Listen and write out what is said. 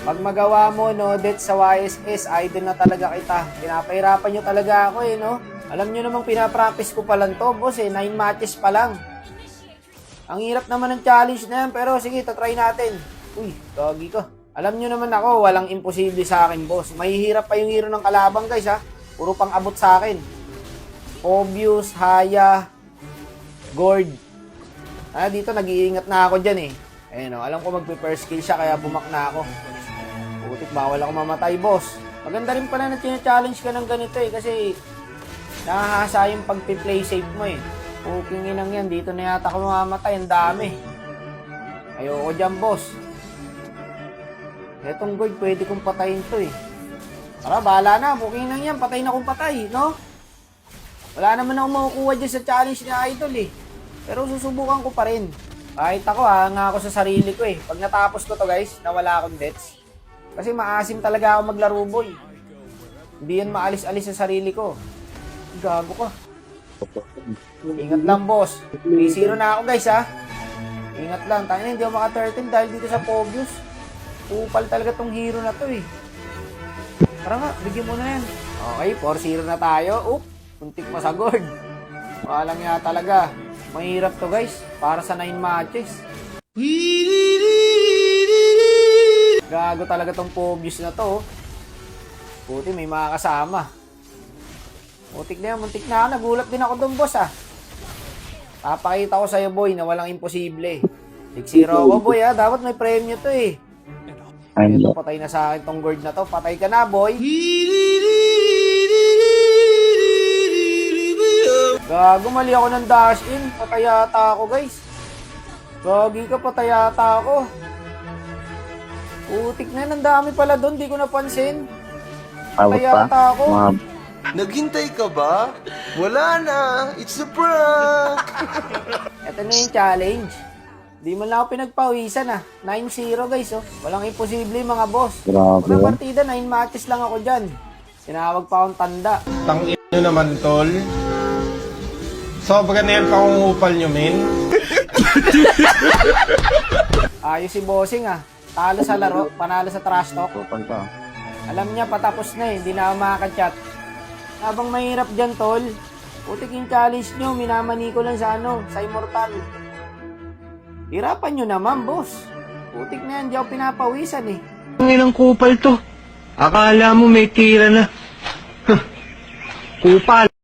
Pag magawa mo, no, det sa YSS, idol na talaga kita. Pinapahirapan nyo talaga ako eh, no? Alam nyo namang pinapractice ko pa lang to, boss eh. 9 matches pa lang. Ang hirap naman ng challenge na yan, pero sige, try natin. Uy, gagi ka. Alam nyo naman ako, walang imposible sa akin, boss. Mahihirap pa yung hero ng kalabang, guys, ha? Puro pang abot sa akin. Obvious, Haya, Gord. Dito nag-iingat na ako dyan, eh. Ayun, alam ko mag-prepare skill siya, kaya bumak na ako. Putik, bawal ako mamatay, boss. Maganda rin pala na challenge ka ng ganito, eh, kasi nakahasa yung pag-play safe mo, eh. Puking inang yan, dito na yata ako mamamatay, ang dami. Ayoko dyan, boss. Etong Gord, pwede kong patayin to eh. Tara, bahala na. Booking lang yan. Patay na kong patay, no? Wala naman akong makukuha dyan sa challenge ni Idol eh. Pero susubukan ko pa rin. Kahit ako nga ako sa sarili ko eh. Pag natapos ko to guys, nawala akong deaths. Kasi maasim talaga ako maglaro boy. Hindi yan maalis-alis sa sarili ko. Gago ka. Ingat lang boss. 3-0 na ako guys ha. Ingat lang. Tayo na, hindi ako maka-13 dahil dito sa Pogius. Upal talaga tong hero na to eh. Tara nga, bigyan mo na yan. Okay, 4-0 na tayo. Puntik pa sa Gord. Walang nga talaga. Mahirap to guys, para sa 9 matches. Gago talaga tong Pogius na to. Puti, may mga kasama. Putik na yan, muntik na ako. Nagulat din ako doon boss ah. Papakita ko sa'yo boy na walang imposible. 6-0 ako boy ah, dapat may premyo to eh. Ito, patay na sa akin tong Gord na to. Patay ka na, boy. Gago, mali ako ng dash in. Patay yata ako, guys. Gagi ka, patay yata ako. Putik na yan. Ang dami pala doon. Di ko napansin. Patay yata ako. Naghintay ka ba? Wala na. It's a prank. Ito na yung challenge. Di man lang ako pinagpawisan ah. 9-0 guys oh. Walang imposible mga boss. Una partida, 9 matches lang ako dyan. Tinawag pa akong tanda. Tangin nyo naman tol. Sobra na yan pangungupal nyo min. Ayos si bossing ah. Talo sa laro, panalo sa trash talk. Alam niya patapos na eh, hindi na ako makaka-chat. Habang mahirap dyan tol, putik yung challenge nyo, minamani ko lang sa sa Immortal. Hirapan nyo naman, boss. Putik na yan, di ako pinapawisan eh. Ang ilang kupal to. Akala mo may tira na. Kupal.